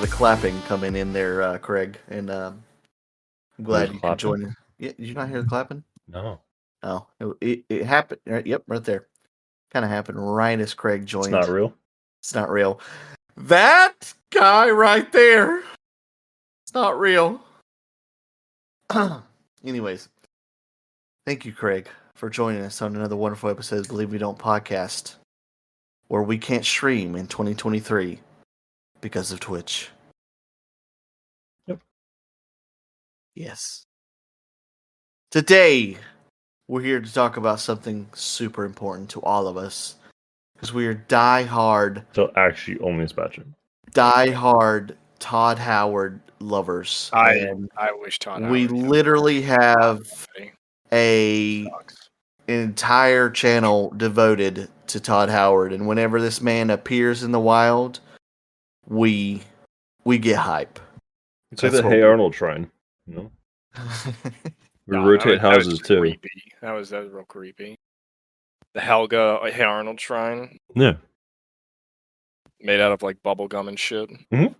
the clapping coming in there, Craig, and I'm glad you could join. Yeah, did you not hear the clapping? No. Oh, it happened. Yep, right there. Kind of happened right as Craig joined. It's not real. It's not real. That guy right there. It's not real. Anyways, thank you, Craig, for joining us on another wonderful episode of Believe We Don't podcast, where we can't stream in 2023 because of Twitch. Yep. Yes. Today, we're here to talk about something super important to all of us, because we are die-hard... So actually, only Sebastian. Die-hard Todd Howard lovers. I wish Todd Howard. We literally have an entire channel devoted to Todd Howard, and whenever this man appears in the wild, we get hype. It's like the Hey Arnold shrine, you know? We rotate houses too. Creepy. That was real creepy. The Helga Hey Arnold shrine. Yeah. Made out of like bubble gum and shit. Mm-hmm.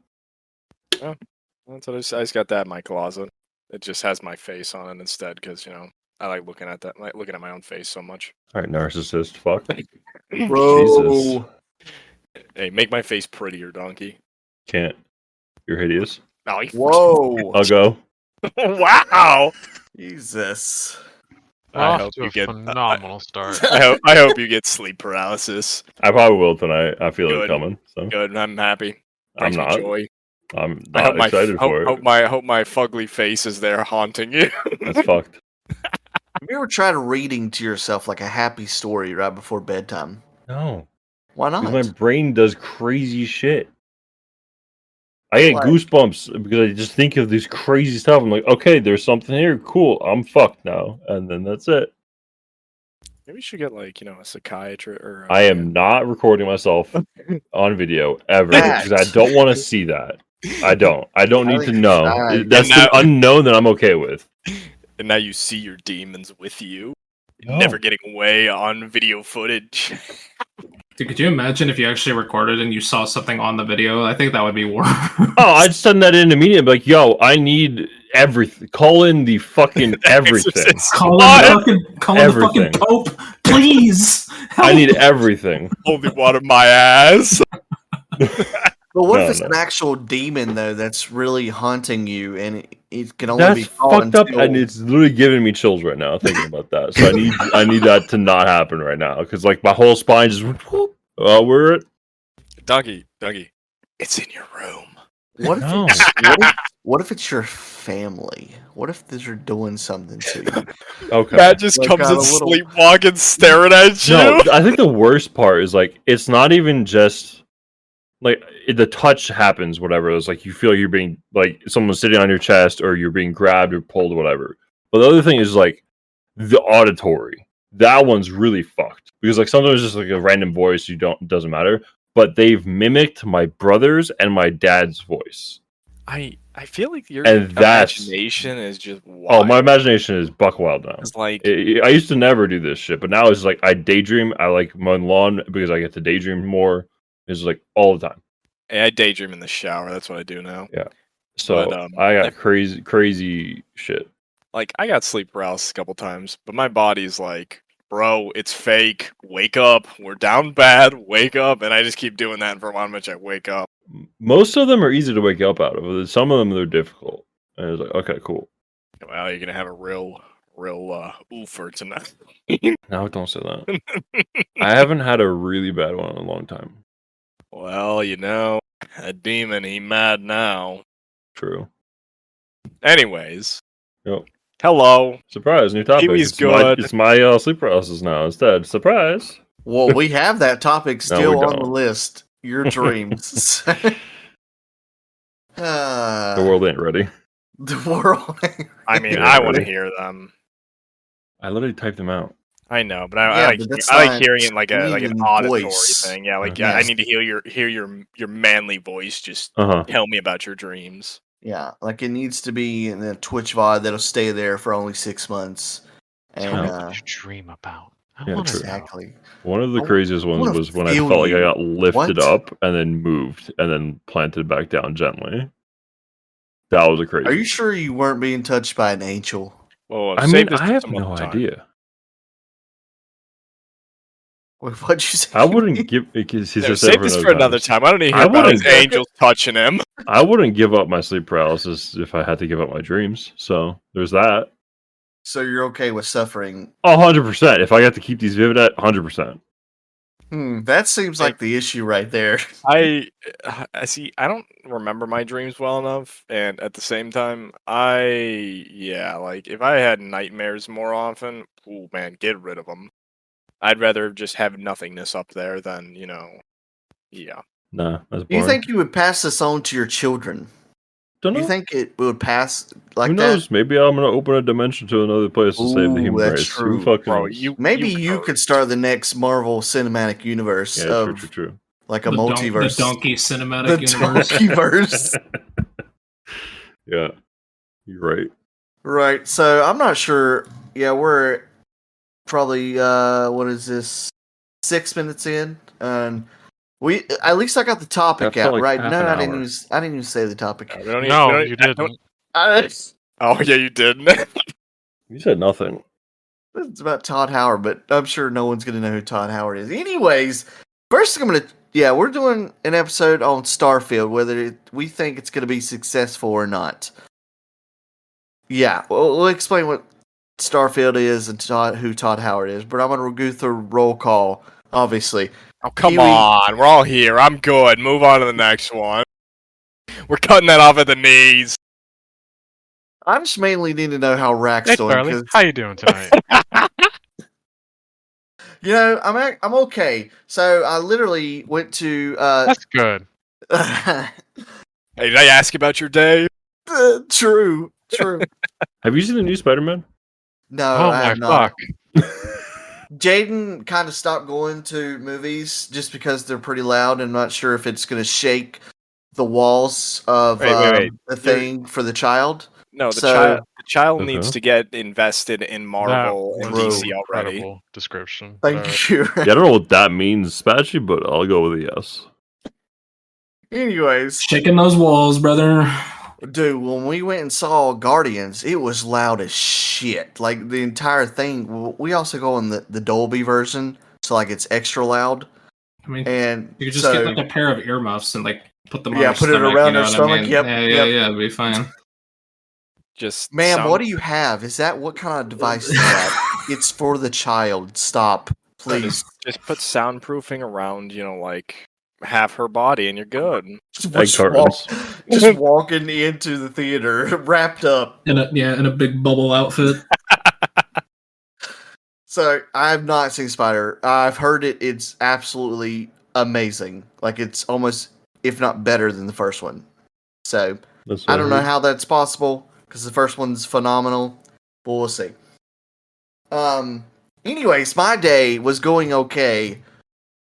Yeah, that's what I just got that in my closet. It just has my face on it instead because I like looking at that, like looking at my own face so much. All right, narcissist. Fuck. Bro. Jesus. Hey, make my face prettier, donkey. Can't. You're hideous. Oh, Whoa. I'll go. Wow. Jesus. I hope you get phenomenal start. I hope you get sleep paralysis. I probably will tonight. I feel it Good. coming. So. Good. I'm happy. I'm Brings me not. joy. I'm not excited for it. Hope my fugly face is there haunting you. That's fucked. Have you ever tried reading to yourself like a happy story right before bedtime? No. Why not? Because my brain does crazy shit. I get goosebumps because I just think of this crazy stuff. I'm like, okay, there's something here. Cool. I'm fucked now. And then that's it. Maybe you should get a psychiatrist or... I am not recording myself on video ever because I don't want to see that. I don't need to know. That's the unknown that I'm okay with. And now you see your demons with you. No. Never getting away on video footage. Dude, could you imagine if you actually recorded and you saw something on the video? I think that would be worse. Oh, I'd send that in immediately. Like, yo, I need everything. Call in the fucking everything. Call in the fucking Pope, please. I need everything. Holy water my ass. But what if it's an actual demon though that's really haunting you, and it can only be fucked up, and it's literally giving me chills right now thinking about that. So I need that to not happen right now because like my whole spine just went. We're it. Donkey, it's in your room. What if it's your family? What if they're doing something to you? Okay. That just comes in sleepwalking, staring at you. No, I think the worst part is like it's not even just. Like the touch happens, whatever. It's like you feel you're being like someone's sitting on your chest, or you're being grabbed or pulled, or whatever. But the other thing is like the auditory. That one's really fucked because like sometimes it's just like a random voice. It doesn't matter. But they've mimicked my brother's and my dad's voice. I feel like your imagination is just wild. Oh, my imagination is buck wild now. It's like I used to never do this shit, but now it's like I daydream. I like mowing lawn because I get to daydream more. It's like all the time. Hey, I daydream in the shower. That's what I do now. Yeah. So I got crazy shit. Like I got sleep paralysis a couple times, but my body's like, bro, it's fake. Wake up. We're down bad. Wake up. And I just keep doing that for a while until I wake up. Most of them are easy to wake up out of. Some of them they're difficult. And it's like, okay, cool. Well, you're gonna have a real oofer tonight. No, don't say that. I haven't had a really bad one in a long time. Well, a demon, he mad now. True. Anyways. Yep. Hello. Surprise, new topic. Kiwi's good. It's my sleep paralysis now instead. Surprise. Well, we have that topic still on the list. Your dreams. The world ain't ready. The world ain't ready. I mean, I want to hear them. I literally typed them out. I know, but I like hearing it like an auditory thing. Yeah, like I need to hear your manly voice. Just tell me about your dreams. Yeah, like it needs to be in a Twitch VOD that'll stay there for only 6 months. And what you dream about. Yeah, wanna true. know. Exactly. One of the I craziest ones wanna was when I feel felt like I you. got lifted What? up and then moved and then planted back down gently. That was a crazy Are you one. sure you weren't being touched by an angel? Well, I save mean, this I for have some no other time. idea. Wait, what'd you say? I wouldn't give because he No, said save this for another time. I don't need to I hear about his wouldn't- angels touching him. I wouldn't give up my sleep paralysis if I had to give up my dreams. So there's that. So you're okay with suffering? 100%. If I got to keep these vivid at 100%. That seems like the issue right there. I see. I don't remember my dreams well enough, and at the same time, like if I had nightmares more often, oh man, get rid of them. I'd rather just have nothingness up there than yeah. Nah, that's Do you boring. think you would pass this on to your children? Don't Do know. you think it would pass like Who knows? Maybe I'm gonna open a dimension to another place to save the Ooh, human that's race. Who true. fucking Bro, knows? Maybe you could cursed. start the next Marvel Cinematic Universe Yeah, of true. like a The multiverse. donkey The cinematic universe. Donkeyverse. Yeah, you're right. Right. So I'm not sure. Yeah, we're probably what is this? 6 minutes in, and we at least I got the topic That felt out like right. half No, an I didn't hour. use. I didn't even say the topic. We don't No, need- you I don't- didn't. Oh yeah, you did. You said nothing. It's about Todd Howard, but I'm sure no one's gonna know who Todd Howard is. Anyways, first I'm gonna. Yeah, we're doing an episode on Starfield, whether we think it's gonna be successful or not. Yeah, we'll explain what Starfield is and who Todd Howard is, but I'm gonna go through roll call. Obviously, Oh come Kiwi- on, we're all here. I'm good. Move on to the next one. We're cutting that off at the knees. I just mainly need to know how Rack's Hey, doing Charlie. because How you doing tonight? I'm okay. So I literally went to That's good. Hey, did I ask about your day? true. Have you seen the new Spider-Man? No, Oh I my have not. fuck. Jaden kind of stopped going to movies just because they're pretty loud. I'm not sure if it's going to shake the walls of Wait. the thing for the child. No, the So- child Okay. needs to get invested in Marvel That and was DC an already. incredible description. But, Thank you. Yeah, I don't know what that means, Spatchy, but I'll go with a yes. Anyways, Shaking those walls, brother. dude, when we went and saw Guardians, it was loud as shit. Like the entire thing. We also go in the Dolby version, so like it's extra loud. I mean, And you could just so, get like a pair of earmuffs and like put them on Yeah, your put it stomach, around you know her what stomach, I mean? yep, Yeah, it'd be fine. Just ma'am, sound- what do you have? Is that what kind of device is that? It's for the child. Stop, please. just put soundproofing around, like half her body, and you're good. Just cartons. just walking into the theater wrapped up. In a big bubble outfit. So I have not seen Spider. I've heard it. It's absolutely amazing. Like it's almost, if not better than the first one. So That's what I don't know heard. how that's possible because the first one's phenomenal, but we'll see. Anyways, my day was going okay.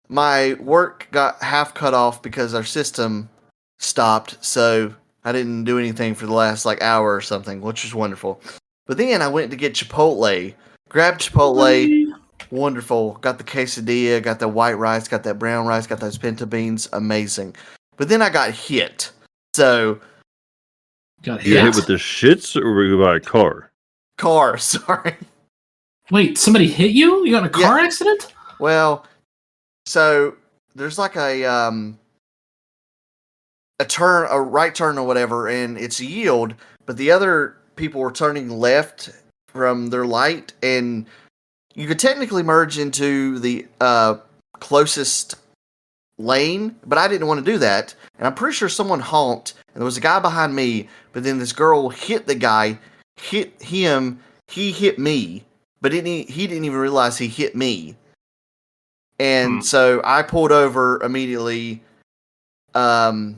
My work got half cut off because our system stopped, so I didn't do anything for the last hour or something, which was wonderful. But then I went to get Chipotle, grabbed Chipotle, wonderful. Got the quesadilla, got the white rice, got that brown rice, got those pinto beans, amazing. But then I got hit, so Got You got hit. hit with the shits or were you by a car? car. Sorry. Wait, somebody hit you? You got in a car accident? Well, so there's like a right turn or whatever, and it's a yield, but the other people were turning left from their light, and you could technically merge into the closest lane, but I didn't want to do that, and I'm pretty sure someone honked, and there was a guy behind me, but then this girl hit the guy, hit him, he hit me, but he didn't even realize he hit me. And so I pulled over immediately. And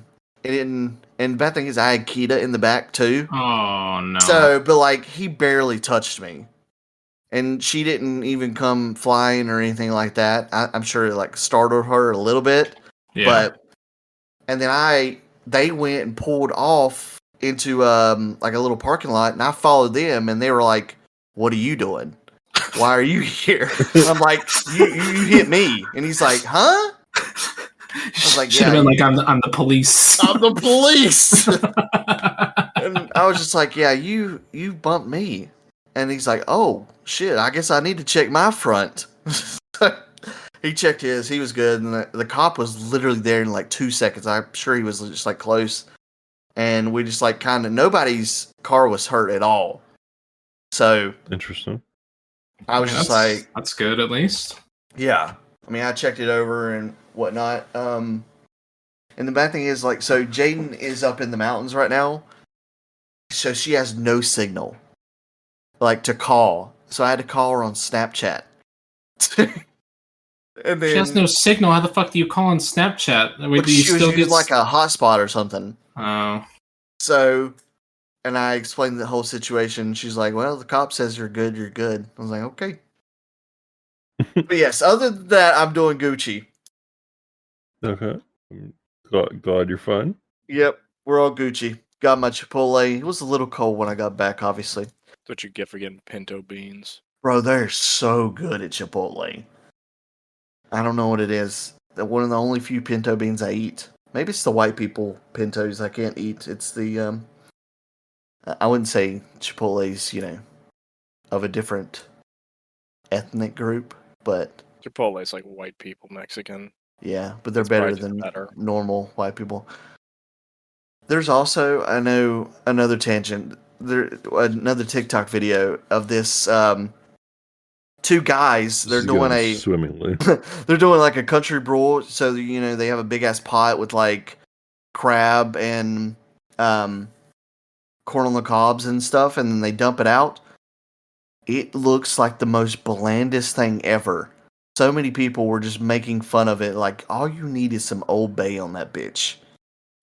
bad thing is I had Kita in the back too. Oh no. So, but he barely touched me, and she didn't even come flying or anything like that. I'm sure it startled her a little bit, yeah. and then they went and pulled off into a little parking lot, and I followed them, and they were like, "What are you doing?" why are you here? I'm like, you hit me. And he's like, huh? I was like, should have yeah, been like, I'm the police. I'm the police. And I was just like, yeah, you bumped me. And he's like, oh, shit, I guess I need to check my front. He checked his, he was good. And the cop was literally there in like 2 seconds. I'm sure he was just like close. And we just like kind of, nobody's car was hurt at all. So Interesting. I was just like, that's good at least. yeah. I mean, I checked it over and whatnot. And the bad thing is, like, so Jaden is up in the mountains right now. So she has no signal, like, to call. So I had to call her on Snapchat. And then She has no signal. How the fuck do you call on Snapchat? but Do you she was still using get like a hotspot or something. Oh, So, and I explained the whole situation. She's like, well, the cop says you're good, you're good. I was like, okay. But yes, other than that, I'm doing Gucci. Okay. I'm glad you're fine. Yep, we're all Gucci. Got my Chipotle. It was a little cold when I got back, obviously. That's what you get for getting pinto beans. Bro, they're so good at Chipotle. I don't know what it is. They're one of the only few pinto beans I eat. Maybe it's the white people pintos I can't eat. It's the I wouldn't say Chipotle's, of a different ethnic group, but Chipotle's like white people Mexican. yeah, but they're It's better probably just than better. normal white people. There's also, I know, another tangent. Another TikTok video of this two guys. This They're is doing going swimmingly. they're doing like a country brawl. So they have a big ass pot with like crab and corn on the cobs and stuff, and then they dump it out. It looks like the most blandest thing ever. So many people were just making fun of it. Like, all you need is some Old Bay on that bitch.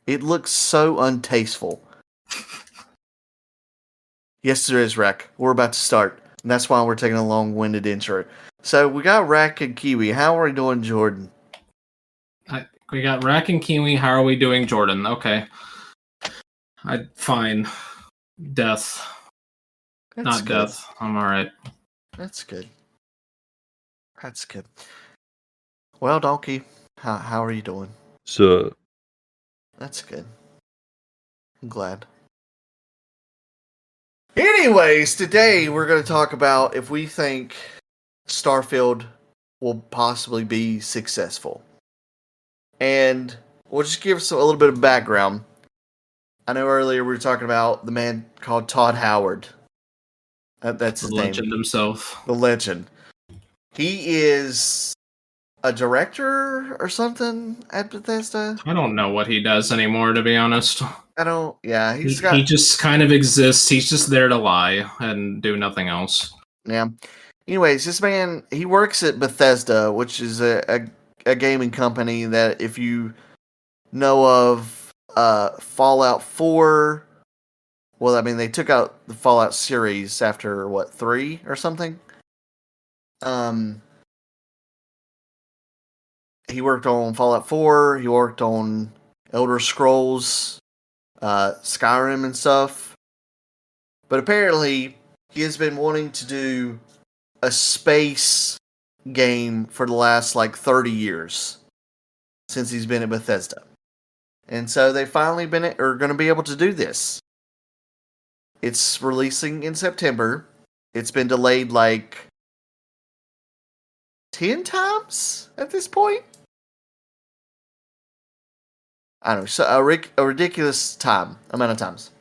It looks so untasteful. Yes, there is, Rack. We're about to start. And that's why we're taking a long-winded intro. So, we got Rack and Kiwi. How are we doing, Jordan? We got Rack and Kiwi. How are we doing, Jordan? Okay. Fine. Death. That's Not good. death. I'm alright. That's good. That's good. Well, Donkey, how are you doing? So, That's good. I'm glad. Anyways, today we're going to talk about if we think Starfield will possibly be successful. And we'll just give a little bit of background. I know earlier we were talking about the man called Todd Howard. That's his The name. legend himself. The legend. He is a director or something at Bethesda. I don't know what he does anymore, to be honest. Yeah, He just kind of exists. He's just there to lie and do nothing else. Yeah. Anyways, this man, he works at Bethesda, which is a gaming company that, if you know of Fallout 4, well, I mean, they took out the Fallout series after, 3 or something? He worked on Fallout 4, he worked on Elder Scrolls, Skyrim and stuff. But apparently, he has been wanting to do a space game for the last 30 years since he's been at Bethesda. And so they finally are going to be able to do this. It's releasing in September. It's been delayed 10 times at this point. I don't know, so a ridiculous amount of times.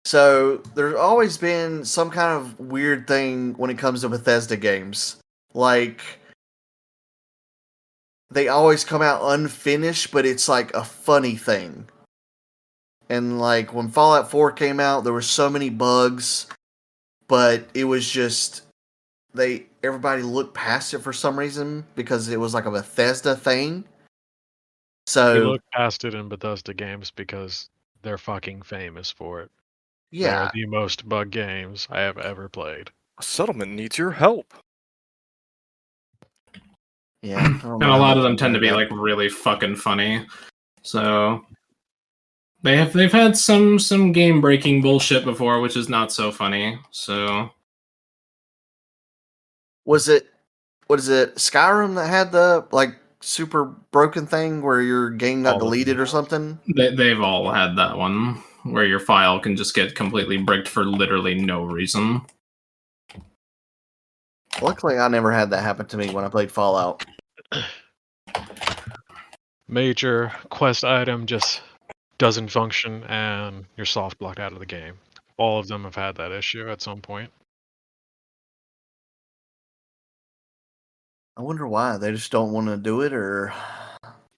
So there's always been some kind of weird thing when it comes to Bethesda games. They always come out unfinished, but it's a funny thing. And when Fallout 4 came out, there were so many bugs, but it was just everybody looked past it for some reason because it was a Bethesda thing. So We look past it in Bethesda games because they're fucking famous for it. yeah, They're the most bug games I have ever played. A settlement needs your help. yeah, I don't And know a how lot much of them you tend to know be about really fucking funny. So They've had some game breaking bullshit before, which is not so funny. So Was it what is it Skyrim that had the like super broken thing where your game got All of them deleted or have. something? they've all had that one where your file can just get completely bricked for literally no reason. Luckily, I never had that happen to me when I played Fallout. Major quest item just doesn't function and you're soft blocked out of the game. All of them have had that issue at some point. I wonder why they just don't want to do it, or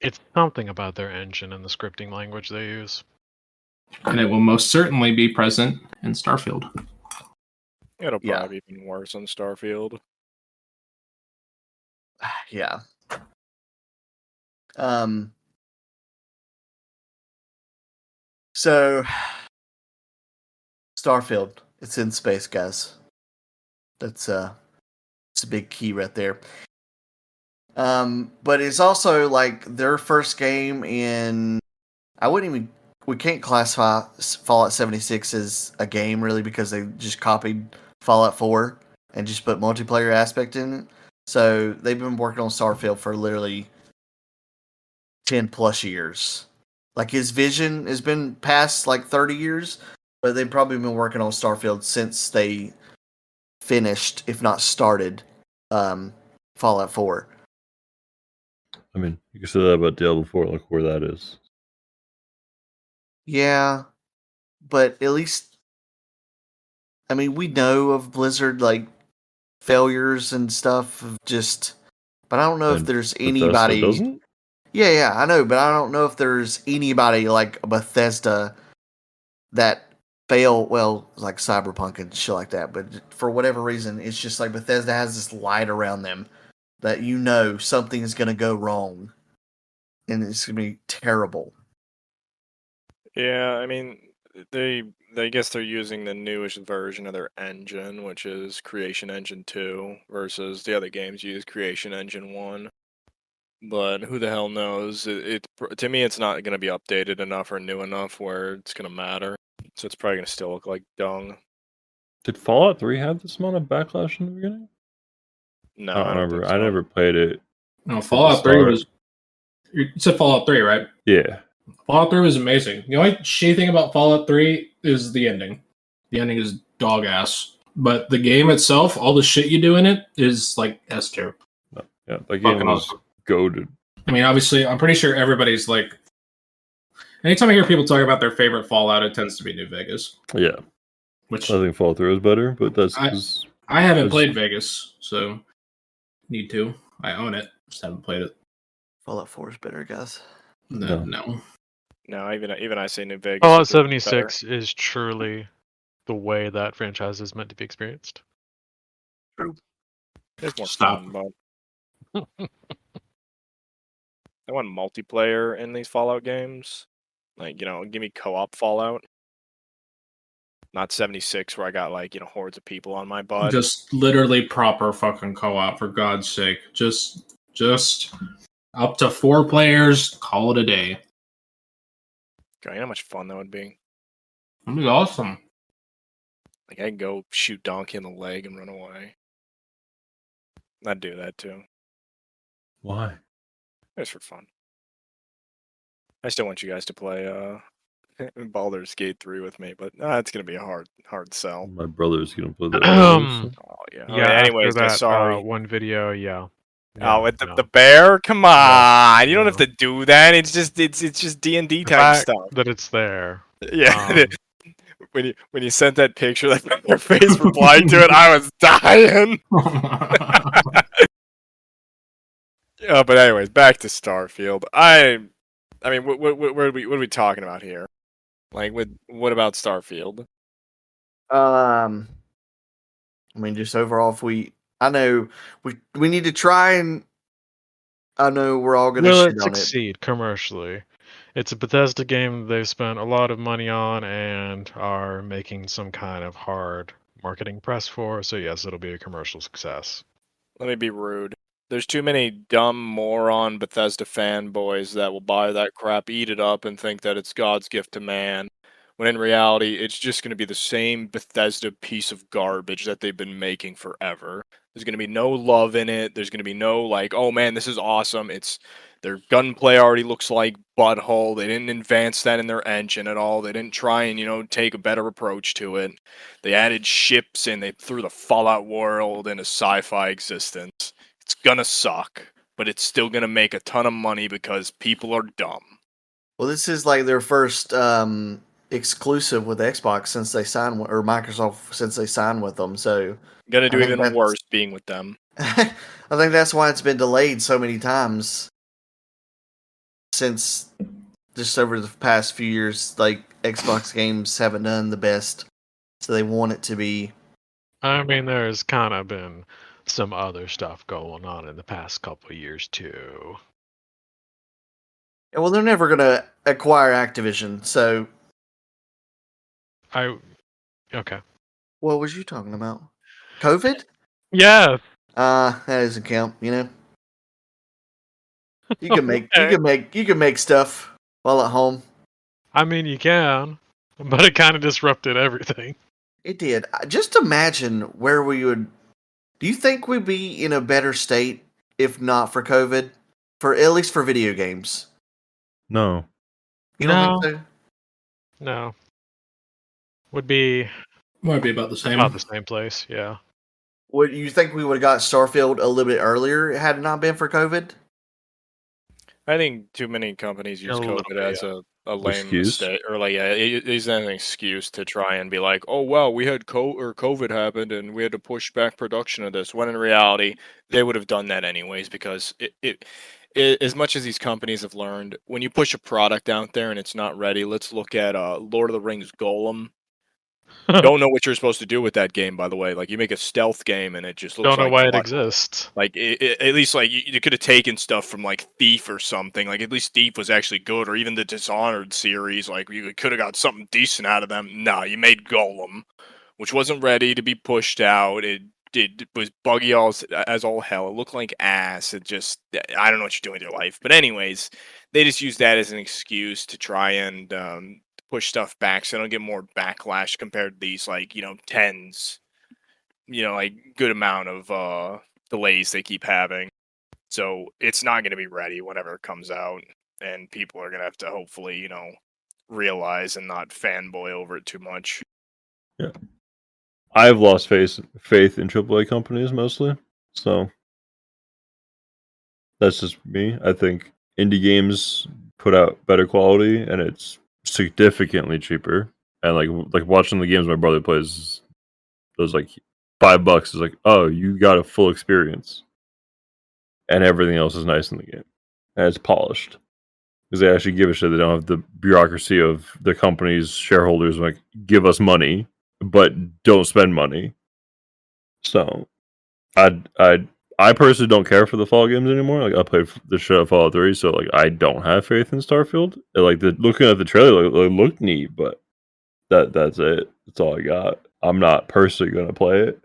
It's something about their engine and the scripting language they use. And it will most certainly be present in Starfield. It'll Yeah. probably be even worse on Starfield. yeah. So Starfield, it's in space, guys. That's it's a big key right there. But it's also like their first game in. I wouldn't even. We can't classify Fallout 76 as a game really because they just copied Fallout 4 and just put multiplayer aspect in it. So they've been working on Starfield for literally 10 plus years. Like his vision has been past like 30 years, but they've probably been working on Starfield since they finished, if not started, Fallout 4. I mean, you can say that about Diablo 4. Look where that is. Yeah, but at least, I mean, we know of Blizzard like failures and stuff. Of just, but I don't know if And there's Bethesda anybody. doesn't? Yeah, I know, but I don't know if there's anybody like Bethesda that fail. Well, like Cyberpunk and shit like that. But for whatever reason, it's just like Bethesda has this light around them that you know something's gonna go wrong, and it's gonna be terrible. Yeah, I mean, I guess they're using the newest version of their engine, which is Creation Engine 2, versus the other games use Creation Engine 1. But who the hell knows? To me, it's not going to be updated enough or new enough where it's going to matter. So it's probably going to still look like dung. Did Fallout 3 have this amount of backlash in the beginning? No, I don't remember. think I so. never played it. No, Fallout 3 was. You said Fallout 3, right? Yeah. Fallout 3 was amazing. The only shitty thing about Fallout 3 is the ending. The ending is dog ass. But the game itself, all the shit you do in it is like S tier. Yeah, that game Fucking was awesome. goated. I mean, obviously, I'm pretty sure everybody's like. Anytime I hear people talk about their favorite Fallout, it tends to be New Vegas. Yeah. Which I think Fallout 3 was better, but that's because I haven't There's- played Vegas, so need to. I own it, just haven't played it. Fallout 4 is better, guys. No. No, even I say New Vegas. Fallout is better. 76 is truly the way that franchise is meant to be experienced. It's more Stop. fun, but I want multiplayer in these Fallout games. Like, give me co-op Fallout. Not 76 where I got like, hordes of people on my butt. Just literally proper fucking co-op, for God's sake. Just up to 4 players, call it a day. God, you know how much fun that would be? That'd be awesome. Like, I can go shoot Donkey in the leg and run away. I'd do that too. why? Just for fun. I still want you guys to play Baldur's Gate 3 with me, but it's gonna be a hard sell. My brother's gonna play that. Oh yeah. Yeah, Anyways, after guys, that sorry. one video, yeah. With no. the bear? Come on! You don't have no. to do that. It's just D&D The type fact stuff. that it's there. Yeah. When you sent that picture, like your face replied to it, I was dying. But anyways, back to Starfield. I mean, what are we talking about here? Like, what about Starfield? I mean, just overall, I know we need to try, and I know we're all going to Will shit it on it. succeed commercially? It's a Bethesda game they've spent a lot of money on and are making some kind of hard marketing press for, so yes, it'll be a commercial success. Let me be rude. There's too many dumb moron Bethesda fanboys that will buy that crap, eat it up, and think that it's God's gift to man. When in reality, it's just going to be the same Bethesda piece of garbage that they've been making forever. There's going to be no love in it. There's going to be no like, oh man, this is awesome. It's their gunplay already looks like butthole. They didn't advance that in their engine at all. They didn't try and take a better approach to it. They added ships and they threw the Fallout world into sci-fi existence. It's gonna suck, but it's still gonna make a ton of money because people are dumb. Well, this is like their first exclusive with Xbox since they signed, or Microsoft since they signed with them. So Gonna do I think even worse being with them. I think that's why it's been delayed so many times since just over the past few years. Like Xbox games haven't done the best, so they want it to be. I mean, there's kind of been some other stuff going on in the past couple of years too. Yeah, well, they're never gonna acquire Activision. So, Okay. what was you talking about? COVID? Yeah. That doesn't count. You can make Okay. you can make stuff while at home. I mean, you can, but it kind of disrupted everything. It did. Just imagine where we would. Do you think we'd be in a better state if not for COVID? For at least for video games. No. You don't think so? No. Would be Might be about the same. about the same place, yeah. Would you think we would have got Starfield a little bit earlier had it not been for COVID? I think too many companies use A little COVID bit, as a lame Excuse? mistake, or like it's an excuse to try and be like, oh well, we had COVID happened and we had to push back production of this. When in reality, they would have done that anyways because as much as these companies have learned, when you push a product out there and it's not ready, let's look at Lord of the Rings Golem. Don't know what you're supposed to do with that game, by the way. Like you make a stealth game and it just looks Don't know like why it butthole. exists. Like at least like you could have taken stuff from like Thief or something. Like at least Thief was actually good, or even the Dishonored series. Like you could have got something decent out of them. Nah, you made Golem, which wasn't ready to be pushed out. It was buggy as all hell. It looked like ass. It just I don't know what you're doing with your life. But anyways, they just use that as an excuse to try and push stuff back, so they don't get more backlash compared to these like tens, like good amount of delays they keep having. So it's not going to be ready whenever it comes out, and people are going to have to hopefully realize and not fanboy over it too much. Yeah. I've lost faith in AAA companies mostly. So that's just me. I think indie games put out better quality and it's significantly cheaper. And like watching the games my brother plays, those like $5 is like, oh, you got a full experience. And everything else is nice in the game. And it's polished. Because they actually give a shit. They don't have the bureaucracy of the company's shareholders like give us money, but don't spend money. So I personally don't care for the Fall games anymore. Like I played the shit out of Fallout 3, so like I don't have faith in Starfield. Like looking at the trailer, it looked neat, but that's it. That's all I got. I'm not personally gonna play it.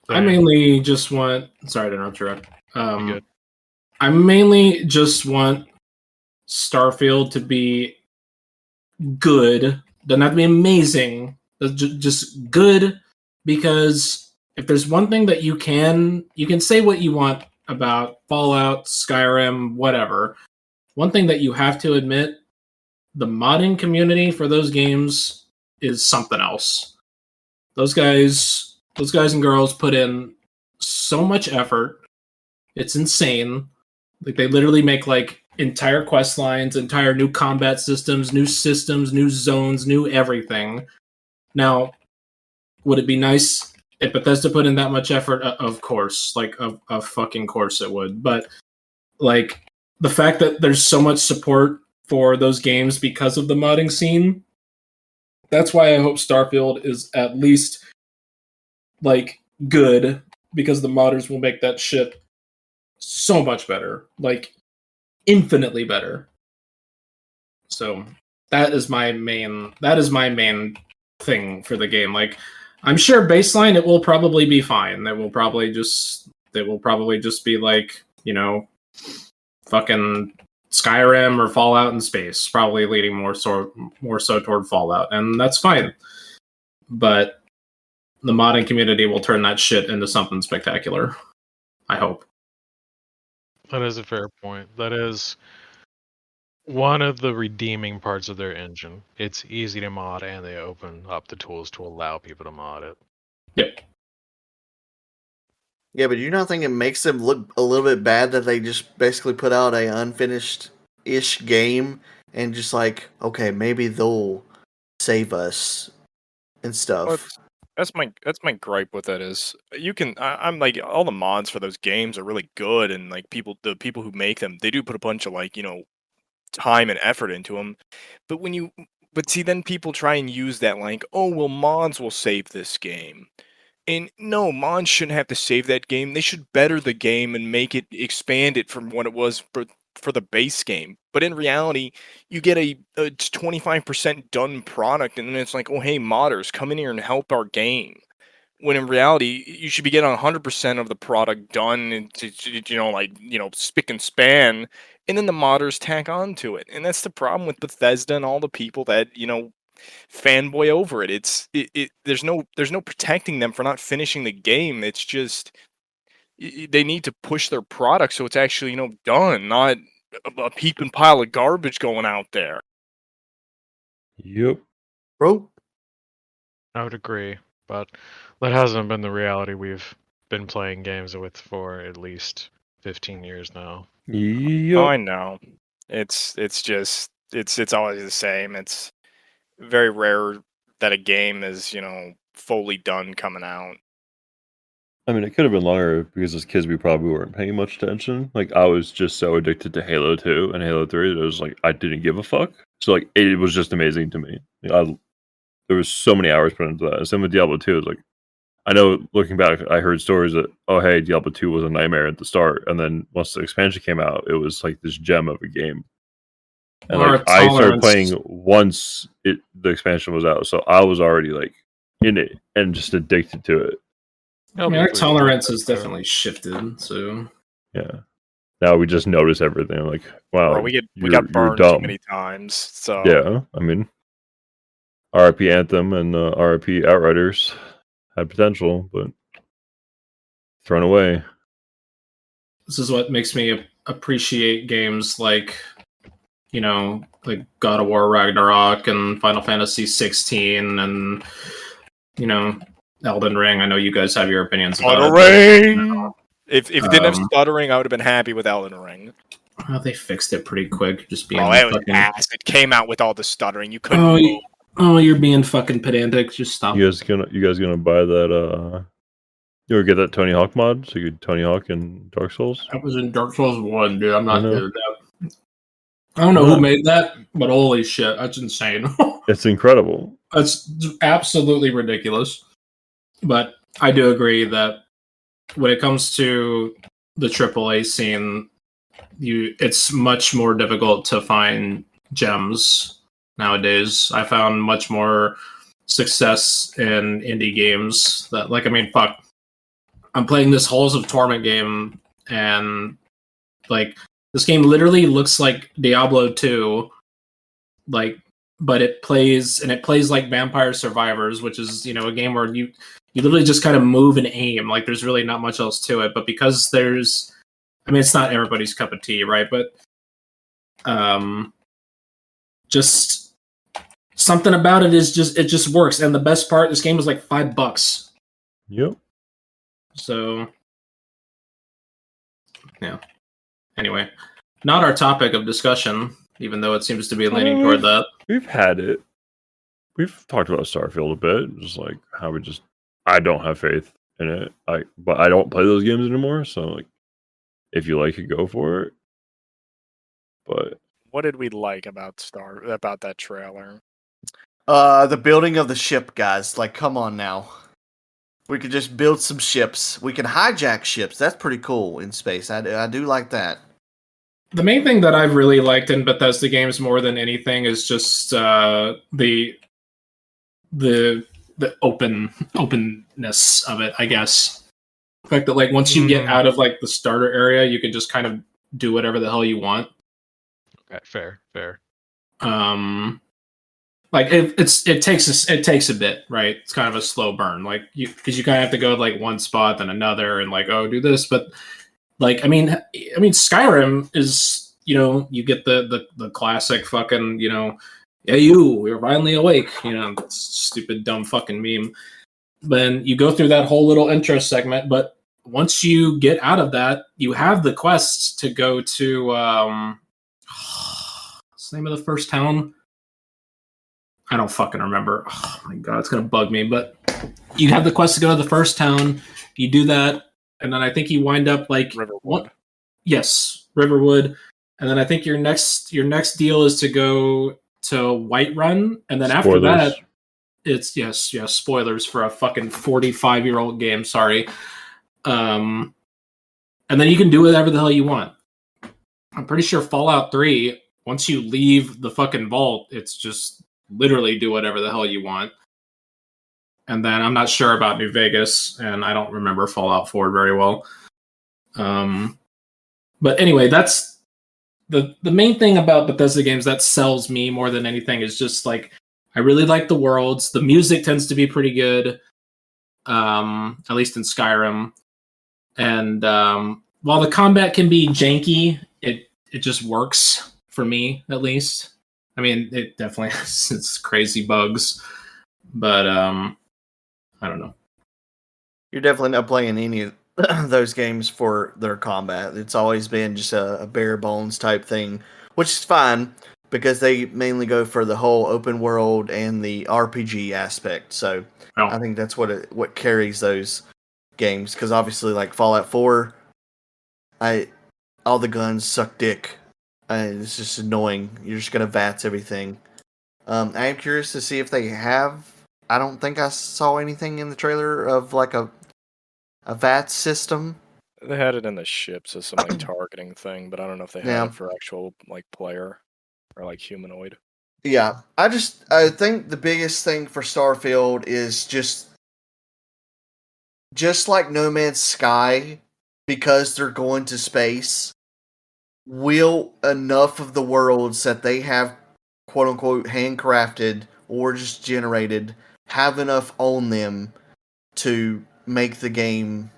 I mainly just want. Sorry to interrupt you, Rod. You good? I mainly just want Starfield to be good. Doesn't have to be amazing. Just good, because if there's one thing that you can say what you want about Fallout, Skyrim, whatever. One thing that you have to admit, the modding community for those games is something else. Those guys and girls put in so much effort. It's insane. Like they literally make like entire quest lines, entire new combat systems, new zones, new everything. Now, would it be nice if Bethesda put in that much effort? Of course, like of fucking course it would. But like the fact that there's so much support for those games because of the modding scene, that's why I hope Starfield is at least like good, because the modders will make that shit so much better, like infinitely better. So that is my main thing for the game. Like I'm sure baseline it will probably be fine. It will probably just It will probably just be like, fucking Skyrim or Fallout in space, probably leading more so toward Fallout, and that's fine. But the modding community will turn that shit into something spectacular. I hope. That is a fair point. That is one of the redeeming parts of their engine. It's easy to mod, and they open up the tools to allow people to mod it. Yep. Yeah, but you not think it makes them look a little bit bad that they just basically put out a unfinished-ish game and just like, okay, maybe they'll save us and stuff. Well, that's my gripe with it is I'm like all the mods for those games are really good, and like the people who make them, they do put a bunch of like time and effort into them. But see, then people try and use that like, oh well, mods will save this game. And no, mods shouldn't have to save that game. They should better the game and expand it from what it was for the base game. But in reality, you get a 25% done product, and then it's like, oh hey, modders, come in here and help our game. When in reality, you should be getting 100% of the product done, and spick and span, and then the modders tack on to it. And that's the problem with Bethesda and all the people that fanboy over it. There's no protecting them for not finishing the game. It's just they need to push their product so it's actually done, not a heaping pile of garbage going out there. Yep. Bro, I would agree, but that hasn't been the reality we've been playing games with for at least 15 years now. Yep. Oh, I know. It's always the same. It's very rare that a game is, fully done coming out. I mean, it could have been longer because as kids we probably weren't paying much attention. Like I was just so addicted to Halo 2 and Halo 3 that it was like I didn't give a fuck. So like it was just amazing to me. There was so many hours put into that. Same with Diablo 2. It's like I know looking back, I heard stories that hey, Diablo 2 was a nightmare at the start, and then once the expansion came out, it was like this gem of a game. And like I started playing once the expansion was out, so I was already like in it and just addicted to it. I mean, our tolerance has definitely shifted, so yeah. Now we just notice everything. I'm like, wow, Bro, we got burned too many times. So yeah, I mean, RIP Anthem and RIP Outriders had potential, but thrown away. This is what makes me appreciate games like God of War Ragnarok and Final Fantasy 16 and Elden Ring. I know you guys have your opinions about Elden Ring. If it didn't have stuttering, I would have been happy with Elden Ring. Well, they fixed it pretty quick. Just being it was ass. It came out with all the stuttering. You couldn't move. You're being fucking pedantic. Just stop. You guys gonna buy that? You ever get that Tony Hawk mod? So you could Tony Hawk in Dark Souls. That was in Dark Souls 1, dude. I'm not doing that. I don't know who made that, but holy shit, that's insane. It's incredible. That's absolutely ridiculous. But I do agree that when it comes to the AAA scene, it's much more difficult to find gems nowadays. I found much more success in indie games that, fuck. I'm playing this Halls of Torment game, and this game literally looks like Diablo 2, but it plays like Vampire Survivors, which is a game where you literally just kind of move and aim. Like there's really not much else to it, but because it's not everybody's cup of tea, right? But just something about it it just works. And the best part, this game was like $5. Yep. So, yeah. Anyway, not our topic of discussion, even though it seems to be leaning toward that. We've had it. We've talked about Starfield a bit, just like how I don't have faith in it. But I don't play those games anymore, so like, if you like it, go for it. But what did we like about that trailer? The building of the ship, guys. Like, come on now. We could just build some ships. We can hijack ships. That's pretty cool in space. I do like that. The main thing that I've really liked in Bethesda games more than anything is just the openness of it, I guess. The fact that like once you get out of like the starter area, you can just kind of do whatever the hell you want. Okay, fair. Like it takes a bit, right? It's kind of a slow burn, like because you kind of have to go to like one spot then another and like do this, but like I mean Skyrim is you get the classic fucking yeah you're finally awake stupid dumb fucking meme. Then you go through that whole little intro segment, but once you get out of that, you have the quests to go to what's the name of the first town? I don't fucking remember. Oh my god, it's gonna bug me. But you have the quest to go to the first town. You do that, and then I think you wind up like Riverwood. Yes, Riverwood, and then I think your next deal is to go to Whiterun, and then after that, it's yes, spoilers for a fucking 45-year-old game. Sorry. And then you can do whatever the hell you want. I'm pretty sure Fallout 3, once you leave the fucking vault, it's just literally do whatever the hell you want. And then I'm not sure about New Vegas, and I don't remember Fallout 4 very well. But anyway, that's the main thing about Bethesda games that sells me more than anything is just like I really like the worlds. The music tends to be pretty good, at least in Skyrim. And while the combat can be janky, it just works for me, at least. I mean, it definitely has its crazy bugs, but I don't know. You're definitely not playing any of those games for their combat. It's always been just a bare bones type thing, which is fine because they mainly go for the whole open world and the RPG aspect. So I think that's what carries those games, because obviously like Fallout 4, all the guns suck dick. It's just annoying. You're just gonna VATS everything. I am curious to see if they have. I don't think I saw anything in the trailer of like a VATS system. They had it in the ships as some like targeting thing, but I don't know if they had it for actual like player or like humanoid. Yeah, I think the biggest thing for Starfield is just like No Man's Sky, because they're going to space. Will enough of the worlds that they have quote unquote handcrafted or just generated have enough on them to make the game,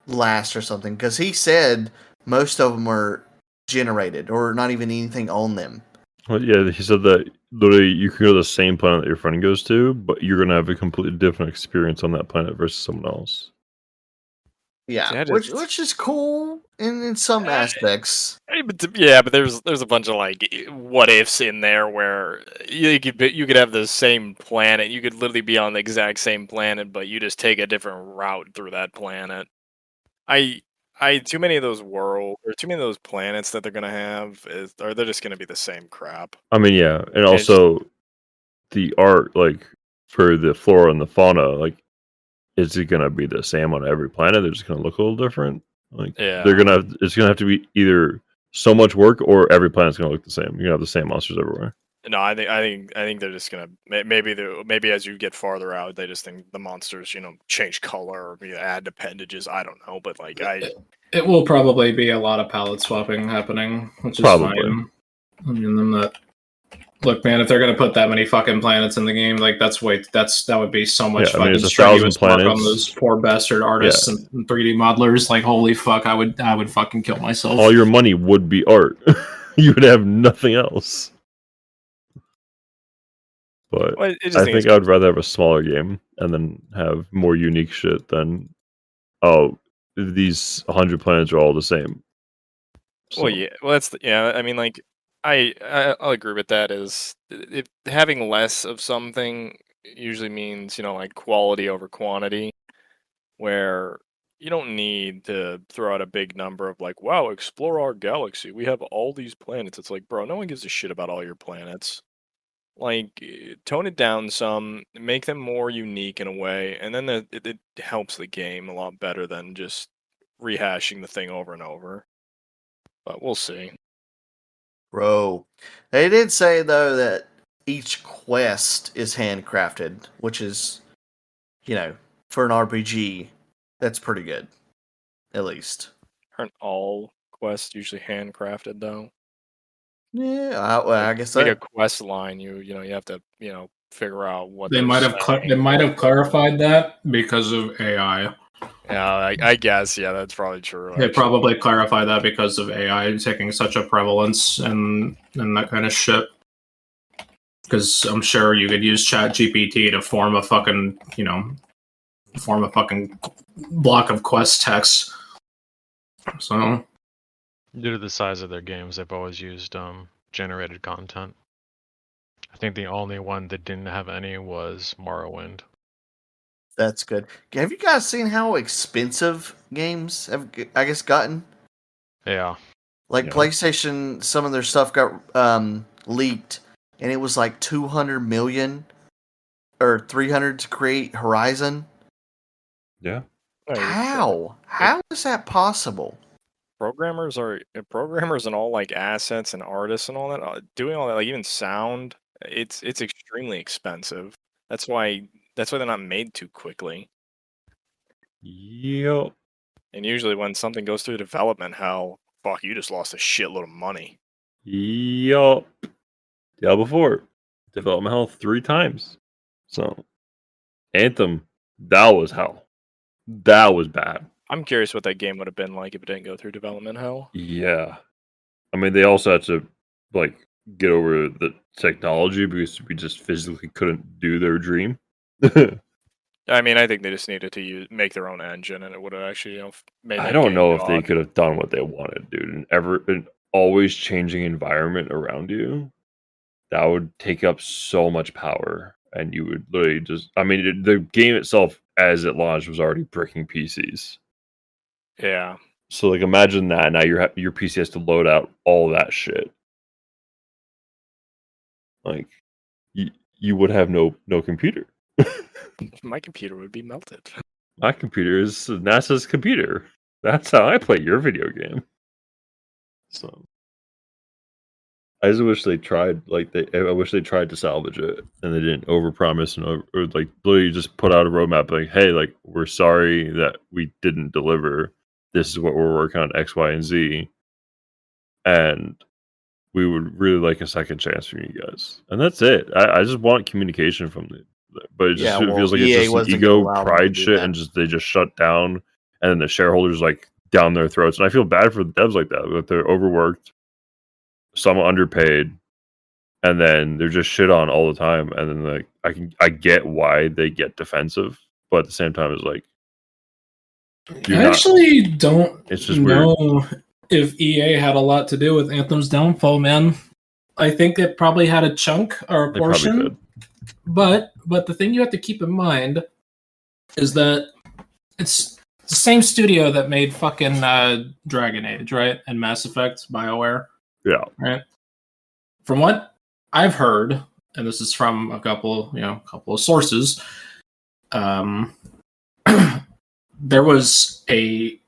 last or something? Because he said most of them are generated or not even anything on them. Well, yeah, he said that literally you can go to the same planet that your friend goes to, but you're going to have a completely different experience on that planet versus someone else. Yeah, which is cool in some aspects. But there's a bunch of like what ifs in there where you could have the same planet, you could literally be on the exact same planet, but you just take a different route through that planet. Too many of those too many of those planets that they're gonna have they're just gonna be the same crap. I mean, yeah, and also the art, like for the flora and the fauna, like. Is it gonna be the same on every planet? They're just gonna look a little different. Like it's gonna have to be either so much work or every planet's gonna look the same. You're gonna have the same monsters everywhere. No, I think they're just gonna maybe as you get farther out, they just think the monsters change color or add appendages. I don't know, but like it will probably be a lot of palette swapping happening, which is fine. I mean, I'm not. Look, man, if they're gonna put that many fucking planets in the game, like that would be so much fucking strenuous work on those poor bastard artists and 3D modelers. Like, holy fuck, I would fucking kill myself. All your money would be art. You would have nothing else. But I think I would rather have a smaller game and then have more unique shit than these 100 planets are all the same. So. Well, yeah. Well, I mean, like. I'll agree with that. Is if having less of something usually means like quality over quantity, where you don't need to throw out a big number of like, wow, explore our galaxy, we have all these planets. It's like, bro, no one gives a shit about all your planets. Like, tone it down some, make them more unique in a way, and then it helps the game a lot better than just rehashing the thing over and over. But we'll see. Bro, they did say though that each quest is handcrafted, which is, for an RPG, That's pretty good, at least. Aren't all quests usually handcrafted though? Yeah, I guess Like so. a quest line, you have to figure out what They they're might have saying. they might have clarified that because of AI. Yeah, I guess that's probably true. They Actually. probably clarified that because of AI taking such a prevalence and that kind of shit. Because I'm sure you could use Chat GPT to form a fucking block of quest text. So Due to the size of their games, they've always used generated content. I think the only one that didn't have any was Morrowind. That's good. Have you guys seen how expensive games have, I guess, gotten? Yeah. Like Yeah. PlayStation, some of their stuff got leaked, and it was like 200 million or 300 to create Horizon. Yeah. How? How is that possible? Programmers and all like assets and artists and all that doing all that, like even sound. It's extremely expensive. That's why they're not made too quickly. Yep. And usually when something goes through development hell, fuck, you just lost a shitload of money. Yup. Diablo 4. Development hell 3 times. So, Anthem, that was hell. That was bad. I'm curious what that game would have been like if it didn't go through development hell. Yeah. I mean, they also had to, like, get over the technology because we just physically couldn't do their dream. I mean, I think they just needed to make their own engine, and it would have actually made. I that don't game know if they god. could have done what they wanted, dude. An always changing environment around you, that would take up so much power, and you would literally just. I mean, the game itself, as it launched, was already breaking PCs. Yeah. So, like, imagine that now your PC has to load out all that shit. Like, you would have no computer. My computer would be melted. My computer is NASA's computer. That's how I play your video game. So I just wish they tried. I wish they tried to salvage it, and they didn't overpromise or like literally just put out a roadmap like, "Hey, like we're sorry that we didn't deliver. This is what we're working on X, Y, and Z, and we would really like a second chance from you guys." And that's it. I just want communication from them. But it Yeah, just feels like it's EA just an wasn't gonna ego, allow them to pride do shit, that. and they just shut down, and then the shareholders like down their throats. And I feel bad for the devs like that they're overworked, some underpaid, and then they're just shit on all the time. And then like I get why they get defensive, but at the same time, it's like I actually don't It's just know if EA had a lot to do with Anthem's downfall, man. I think it probably had a chunk or a they probably portion. did. But the thing you have to keep in mind is that it's the same studio that made fucking Dragon Age, right? And Mass Effect, BioWare. Yeah. Right. From what I've heard, and this is from a couple of sources, there was a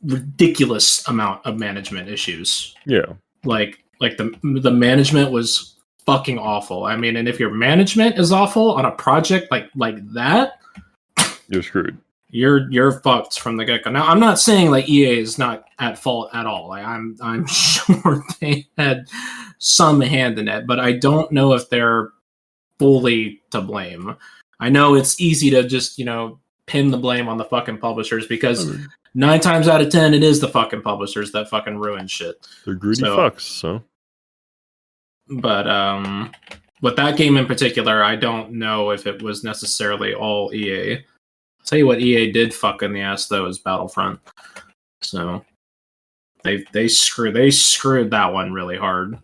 ridiculous amount of management issues. Yeah. Like the management was fucking awful. I mean, and if your management is awful on a project like that, You're screwed. You're fucked from the get-go. Now, I'm not saying like EA is not at fault at all. Like I'm sure they had some hand in it, but I don't know if they're fully to blame. I know it's easy to just, pin the blame on the fucking publishers because 9 times out of 10 it is the fucking publishers that fucking ruin shit. They're greedy fucks, so. But with that game in particular, I don't know if it was necessarily all EA. I'll tell you what EA did fuck in the ass though is Battlefront. So they screwed that one really hard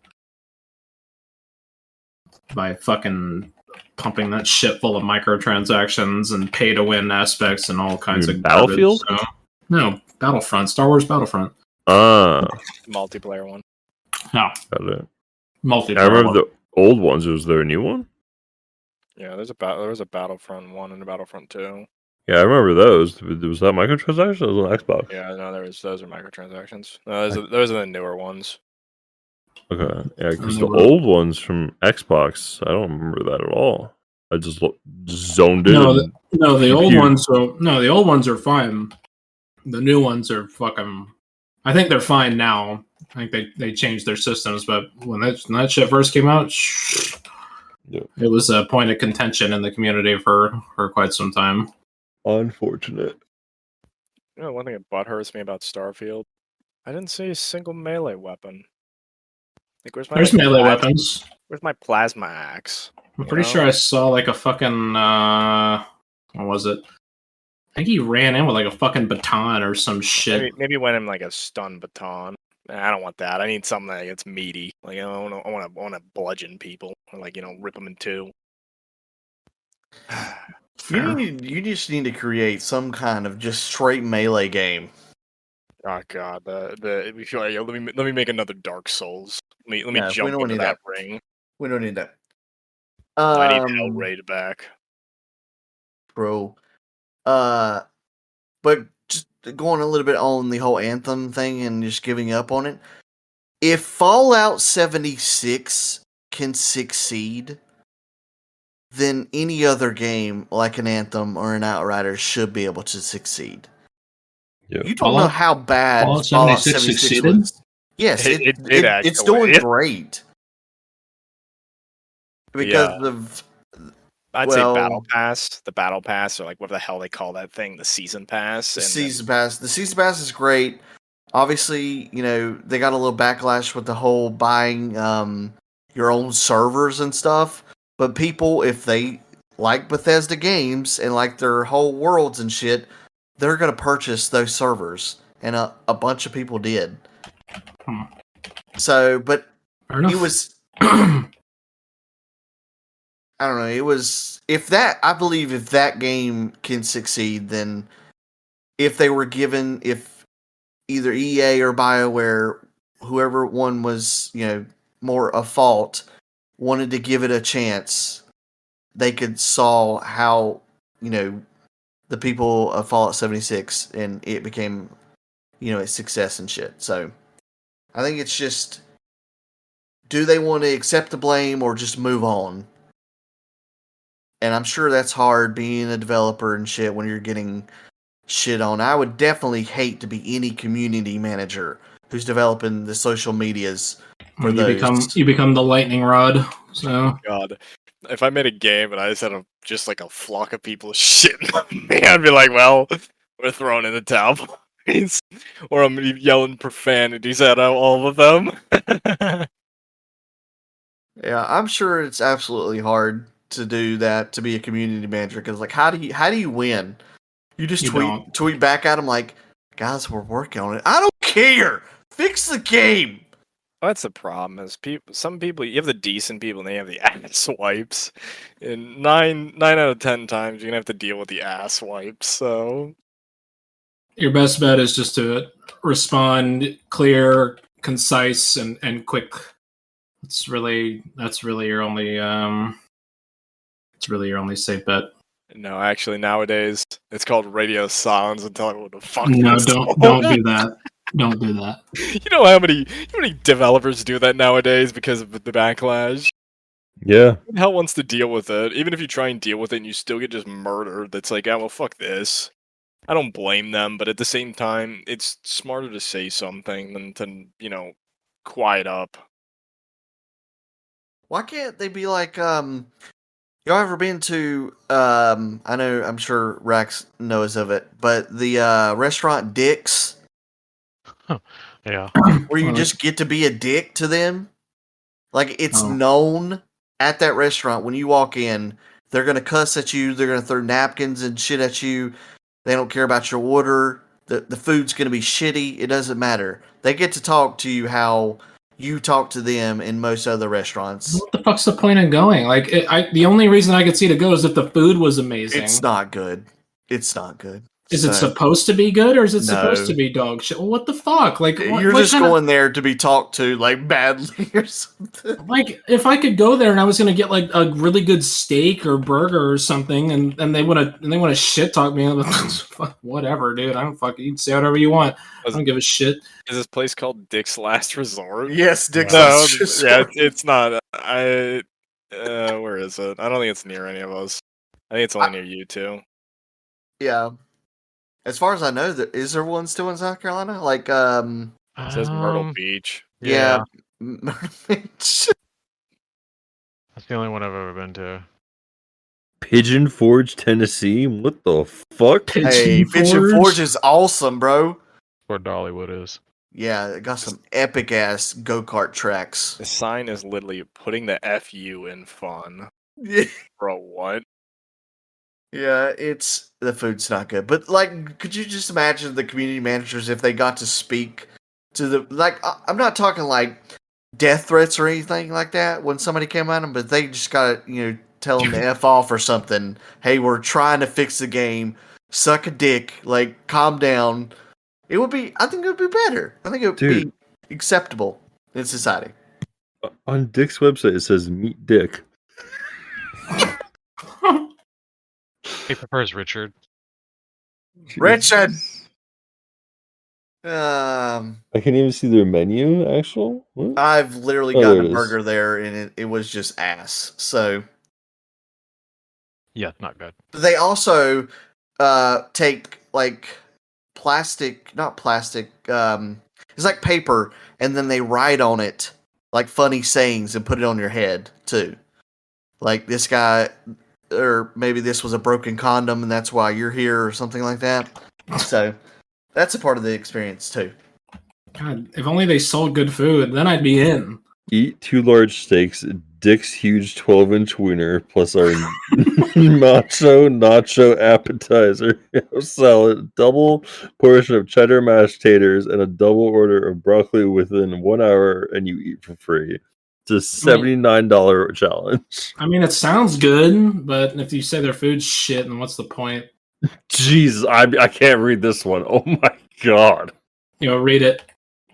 by fucking pumping that shit full of microtransactions and pay to win aspects and all kinds of Battlefield. Garbage, so. No, Battlefront, Star Wars Battlefront. Multiplayer one. No, Got it. multiplayer. I remember the old ones. Was there a new one? Yeah, there was a Battlefront 1 and a Battlefront 2. Yeah, I remember those. Was that microtransactions? It was on Xbox. Yeah, no, those are microtransactions. No, those are the newer ones. Okay, yeah, because the old ones from Xbox, I don't remember that at all. I just zoned it. The old ones. The old ones are fine. The new ones are fucking. I think they're fine now. I think they changed their systems, but when that shit first came out, it was a point of contention in the community for quite some time. Unfortunate. You know, one thing that butthurts me about Starfield, I didn't see a single melee weapon. Like, There's melee weapons. Where's my plasma axe? I'm pretty sure I saw like a fucking what was it? I think he ran in with like a fucking baton or some shit. Maybe went in like a stun baton. I don't want that. I need something that's meaty. Like I want to bludgeon people or like rip them in two. You just need to create some kind of just straight melee game. Oh god, we feel like, let me make another Dark Souls. Let me jump into that ring. We don't need that. I need Hellraid back, bro. But just going a little bit on the whole Anthem thing and just giving up on it. If Fallout 76 can succeed, then any other game like an Anthem or an Outriders should be able to succeed. Yeah. You don't know how bad Fallout 76 succeeded? Was. Yes, it's doing great. Because of... I'd say Battle Pass. The Battle Pass, or like what the hell they call that thing, the Season Pass. The Season Pass is great. Obviously, they got a little backlash with the whole buying your own servers and stuff. But people, if they like Bethesda games and like their whole worlds and shit, they're going to purchase those servers. And a bunch of people did. So, but it was... I don't know. It was I believe if that game can succeed, then if either EA or BioWare, whoever one was, more at fault, wanted to give it a chance, they could saw how, the people of Fallout 76 and it became, a success and shit. So I think it's just, do they want to accept the blame or just move on? And I'm sure that's hard being a developer and shit when you're getting shit on. I would definitely hate to be any community manager who's developing the social medias for those. You become the lightning rod. So God, if I made a game and I just had a flock of people shitting on me, I'd be like, well, we're throwing in the towel, please. Or I'm gonna be yelling profanities at all of them. Yeah, I'm sure it's absolutely hard to do that, to be a community manager, because like how do you win? You just tweet back at them like, guys, we're working on it. I don't care. Fix the game. Well, that's the problem. Is some people, you have the decent people and they have the ass wipes, and 9 out of 10 times you're gonna have to deal with the ass wipes. So your best bet is just to respond clear, concise, and quick. That's really your only it's really your only safe bet. No, actually, nowadays it's called radio silence and tell everyone to fuck. No, don't do that. Don't do that. You know how many developers do that nowadays because of the backlash? Yeah. Who the hell wants to deal with it? Even if you try and deal with it and you still get just murdered, that's like, well, fuck this. I don't blame them, but at the same time, it's smarter to say something than to, quiet up. Why can't they be like, y'all ever been to, I'm sure Rax knows of it, but the restaurant Dick's? Yeah. Where you just get to be a dick to them? Like, it's known at that restaurant, when you walk in, they're going to cuss at you, they're going to throw napkins and shit at you, they don't care about your order, the food's going to be shitty, it doesn't matter. They get to talk to you how you talk to them in most other restaurants. What the fuck's the point of going? Like, the only reason I could see to go is if the food was amazing. It's not good. It's not good. Is it supposed to be good, or is it supposed to be dog shit? Well, what the fuck? Like, you're just going there to be talked to like badly or something. Like, if I could go there and I was gonna get like a really good steak or burger or something, and they want to shit talk me, I'm like, whatever, dude. I don't fucking, you can say whatever you want. I don't give a shit. Is this place called Dick's Last Resort? Yes, Dick's Last Resort. Yeah, it's not. Where is it? I don't think it's near any of us. I think it's only near you two. Yeah. As far as I know, is there one still in South Carolina? Like, It says Myrtle Beach. yeah. That's the only one I've ever been to. Pigeon Forge, Tennessee. What the fuck? Hey, Pigeon Forge is awesome, bro. Where Dollywood is. Yeah, it got some epic ass go kart tracks. The sign is literally putting the FU in fun. Yeah. Bro, what? Yeah, the food's not good. But like, could you just imagine the community managers if they got to speak to the I'm not talking like death threats or anything like that when somebody came at them, but they just got to tell them to F off or something. Hey, we're trying to fix the game. Suck a dick. Like, calm down. I think it would be better. I think it would be acceptable in society. On Dick's website, it says meet Dick. He prefers Richard. Richard! I can't even see their menu, actual. What? I've literally gotten a burger there, and it was just ass. So, yeah, not good. they also take like not plastic. It's like paper, and then they write on it like funny sayings and put it on your head too. Like this guy, or maybe this was a broken condom, and that's why you're here, or something like that. So that's a part of the experience too. God, if only they sold good food, then I'd be in. Eat 2 large steaks, Dick's huge 12-inch wiener, plus our nacho appetizer, salad, double portion of cheddar mashed taters, and a double order of broccoli within 1 hour, and you eat for free. It's a $79 challenge. I mean, it sounds good, but if you say their food's shit, then what's the point? Jesus, I can't read this one. Oh my god. Read it.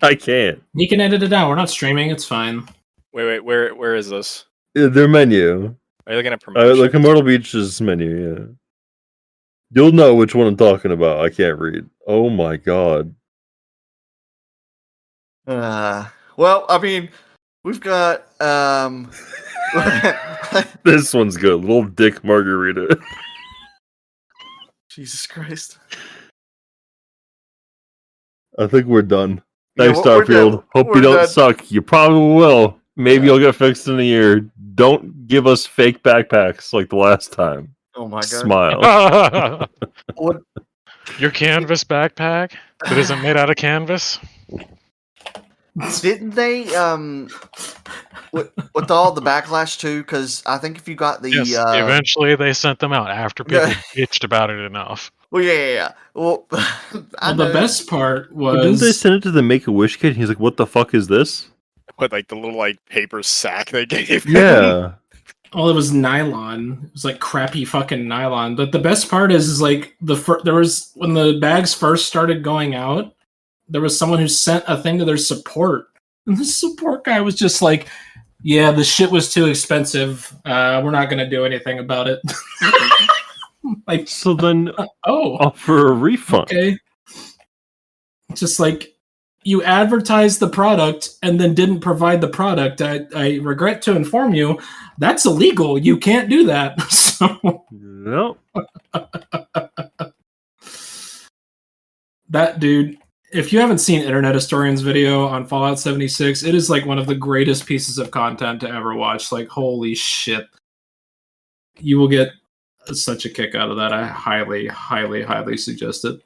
I can't. You can edit it out. We're not streaming. It's fine. Wait, where is this? Their menu. Are you looking at promotions? Like Myrtle Beach's menu, yeah. You'll know which one I'm talking about. I can't read. Oh my god. Well, I mean, we've got This one's good. Little Dick Margarita. Jesus Christ. I think we're done. Thanks, Yeah, we're Starfield. done. Hope We're you don't done. suck. You probably will. Maybe you'll get fixed in a year. Don't give us fake backpacks like the last time. Oh my god. Smile. What? Your canvas backpack that isn't made out of canvas? Didn't they with all the backlash too? Because I think if you got the Yes, eventually they sent them out after people bitched about it enough. Well, yeah. Well, the best part was Didn't they send it to the Make-A-Wish kid? He's like, "What the fuck is this?" What, like the little paper sack they gave him? Yeah. Well, it was nylon. It was like crappy fucking nylon. But the best part is like there was when the bags first started going out, there was someone who sent a thing to their support, and the support guy was just like, "Yeah, the shit was too expensive. We're not gonna do anything about it." Like, so then, offer a refund. Okay, just like you advertised the product and then didn't provide the product. I regret to inform you, that's illegal. You can't do that. So no. That dude. If you haven't seen Internet Historian's video on Fallout 76, it is like one of the greatest pieces of content to ever watch. Like, holy shit. You will get such a kick out of that. I highly, highly, highly suggest it.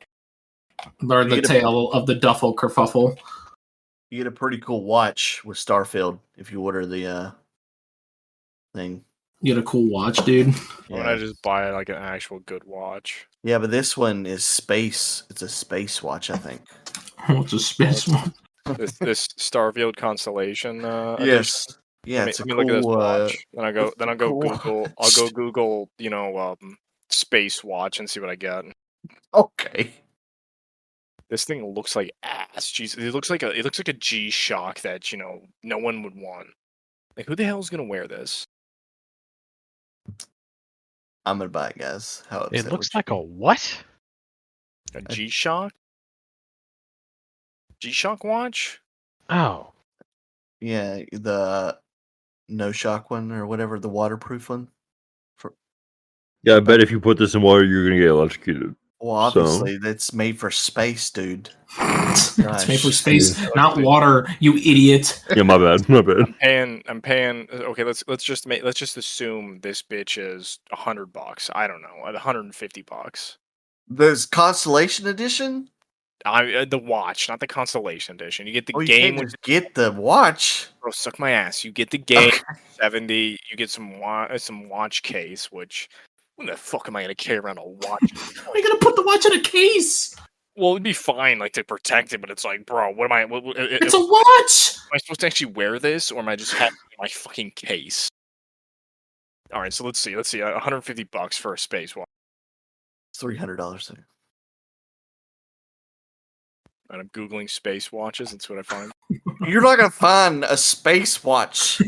Learn the tale of the Duffel Kerfuffle. You get a pretty cool watch with Starfield if you order the thing. You get a cool watch, dude. Why don't I just buy like an actual good watch? Yeah, but this one is space. It's a space watch, I think. What's a space one? This Starfield Constellation. Yes. Edition? Yeah, let me look at this watch. Then I'll go Google. I'll go Google. Space watch and see what I get. Okay. This thing looks like ass. Jeez, it looks like a G-Shock that no one would want. Like, who the hell is gonna wear this? I'm gonna buy it, guys. It looks like a what? A G-Shock? G-Shock watch? Oh. Yeah, no shock one or whatever, the waterproof one. Yeah, I bet if you put this in water, you're gonna get electrocuted. Well, obviously, that's made for space, dude. It's made for Gosh. space, Yeah, not water. You idiot. Yeah, my bad. My bad. I'm paying. Okay, let's just assume this bitch is $100. I don't know, $150. There's Constellation Edition? The watch, not the Constellation Edition. You get the Oh, you game can't with just get the watch. bro, suck my ass. You get the game Okay. 70. You get some watch case, which when the fuck am I gonna carry around a watch? How are you gonna put the watch in a case? Well, it'd be fine, like to protect it, but it's like, bro, what am I? It's a watch. Am I supposed to actually wear this, or am I just having it in my fucking case? All right, so let's see. $150 for a space watch. It's $300. And I'm googling space watches. That's what I find. You're not gonna find a space watch.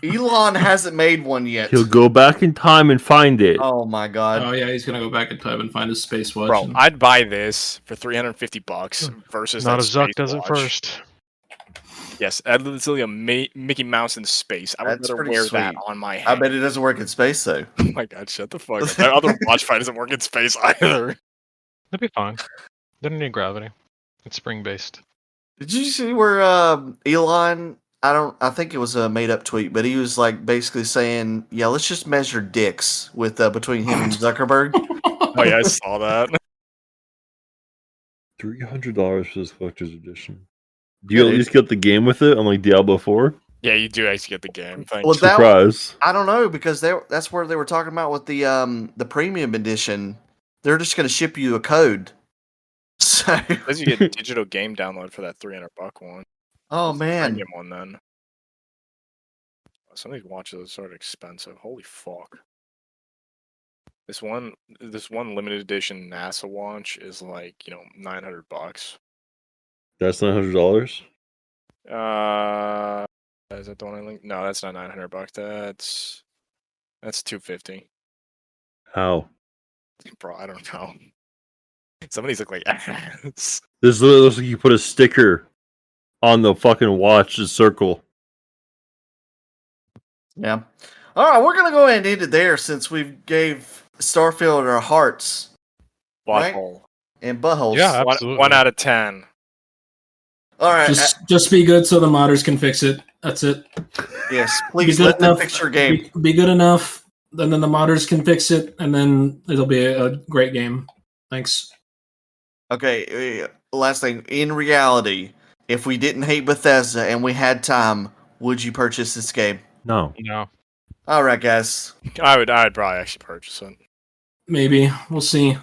Elon hasn't made one yet. He'll go back in time and find it. Oh my god. Oh yeah, he's gonna go back in time and find his space watch. Bro, I'd buy this for $350 versus Not that if Zuck space does it watch. first. Yes, literally a Mickey Mouse in space. I would That's rather pretty wear that sweet. on my head. I bet it doesn't work in space though. Oh my god, shut the fuck up. That other watch fight doesn't work in space either. That'd be fine. They don't need gravity. It's spring based. Did you see where Elon? I think it was a made up tweet, but he was like basically saying, "Yeah, let's just measure dicks with between him and Zuckerberg." Oh yeah, I saw that. $300 for this collector's edition. Do you at least get the game with it, unlike Diablo 4? Yeah, you do actually get the game. Thanks. Well, that Surprise. I don't know because that's where they were talking about with the premium edition. They're just going to ship you a code. So, Says you get digital game download for that $300 one. oh What's the man, premium one then. Some of these watches are sort of expensive. Holy fuck. This one limited edition NASA watch is like, $900. That's $900? Is that the one I linked? No, that's not $900. That's $250. How? Bro, I don't know. Some of these look like ads. This literally looks like you put a sticker on the fucking watch to circle. yeah. All right, we're gonna go ahead and end it there since we gave Starfield our hearts Right? Butthole. and buttholes. Yeah, One, absolutely. 1 out of 10. All right. just be good so the modders can fix it. That's it. Yes. Be Please good let them enough. fix your game. Be good enough, and then the modders can fix it, and then it'll be a great game. Thanks. Okay. Last thing. In reality, if we didn't hate Bethesda and we had time, would you purchase this game? No. No. All right, guys. I'd probably actually purchase it. Maybe we'll see.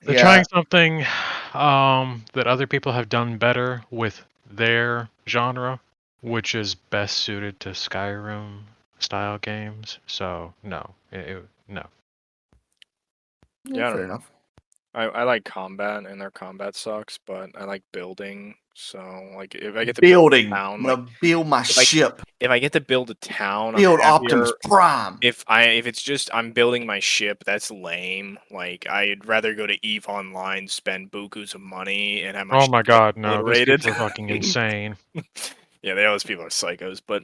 They're trying something that other people have done better with their genre, which is best suited to Skyrim style games. So no, no. Yeah, fair enough. I like combat, and their combat sucks, but I like building. So, like, if I get to Building. build a I'm town, gonna build my ship. if I get to build a town, I'm Build happier. Optimus Prime. If it's just I'm building my ship, that's lame. Like, I'd rather go to EVE Online, spend bukus of money, and have my Oh my ship god, no! Those obliterated. people are fucking insane. Yeah, those people are psychos, but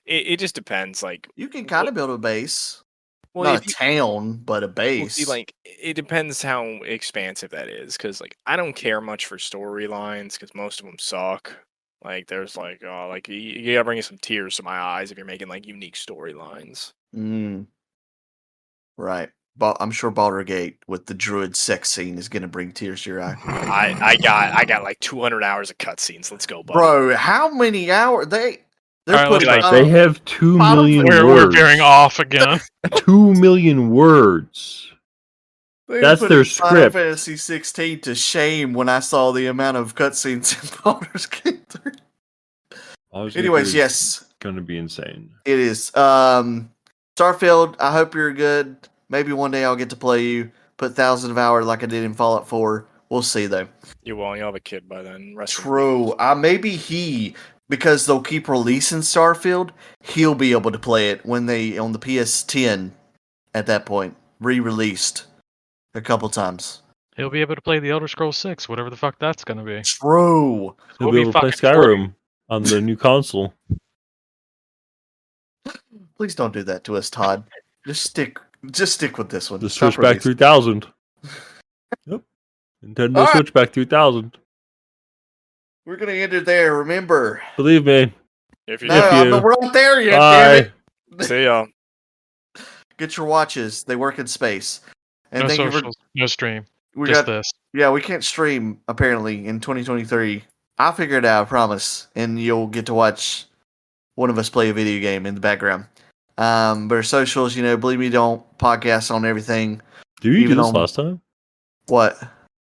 it just depends. Like, You can kind of build a base. well, Not if a you- town, but a well, base. see, like, it depends how expansive that is, because like I don't care much for storylines, because most of them suck. Like, there's like, oh, like you gotta bring some tears to my eyes if you're making like unique storylines. Right. But I'm sure Baldur's Gate with the druid sex scene is gonna bring tears to your eye. I got like 200 hours of cutscenes. Let's go, buddy. Bro, how many hours they're Alright, putting let's on- They have 2 Bottom million for- We're words. veering off again. 2 million words. they're That's putting their Final script. Fantasy 16 to shame when I saw the amount of cutscenes in Baldur's Gate 3. Anyways, yes, Going to be insane. it is. Starfield, I hope you're good. Maybe one day I'll get to play you. Put thousands of hours like I did in Fallout 4. We'll see though. You won't. You'll have a kid by then. Rest in True. Maybe because they'll keep releasing Starfield, he'll be able to play it when they on the PS10 at that point, re-released a couple times. He'll be able to play the Elder Scrolls 6, whatever the fuck that's gonna be. True. He'll We'll be be able to play fucking spoiled. Skyrim on the new console. Please don't do that to us, Todd. Just stick with this one. The Stop Switchback releasing. 3000. Yep. Nintendo All right. Switchback 3000. We're gonna end it there. Remember. Believe me. If you No, do, we're not there yet. Bye. Damn it. see ya. Get your watches. They work in space. And No thank you socials, no stream, we just got this. Yeah, we can't stream apparently in 2023. I'll figure it out, I promise. And you'll get to watch one of us play a video game in the background. But our socials, Believe Me Don't podcast on everything. Did you Even do this on- last time? What?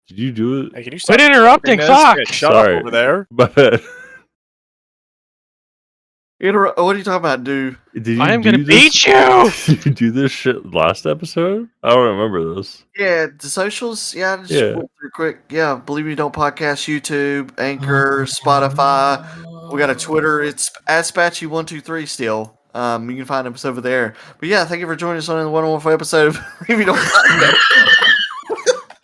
Did you do it? Hey, can you Quit stop interrupting, this? fuck! Yeah, shut Sorry. up over there. But What are you talking about, dude? did you I am do gonna this? beat you! Did you do this shit last episode? I don't remember this. Yeah, the socials. Yeah, just Yeah. went through quick. Yeah, Believe Me Don't podcast, YouTube, Anchor, Spotify. We got a Twitter. It's @Spatchy123 still. You can find us over there. But yeah, thank you for joining us on the 101 episode of Believe Me Don't podcast.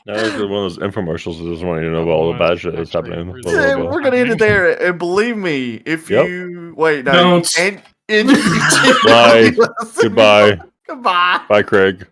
That was one of those infomercials that just wanted you to know about all the bad shit that's happening. Blah, blah, Yeah, blah. we're gonna end it there. And believe me, if Yep. you wait, no, Don't. and Bye. Goodbye. Goodbye. Bye, Craig.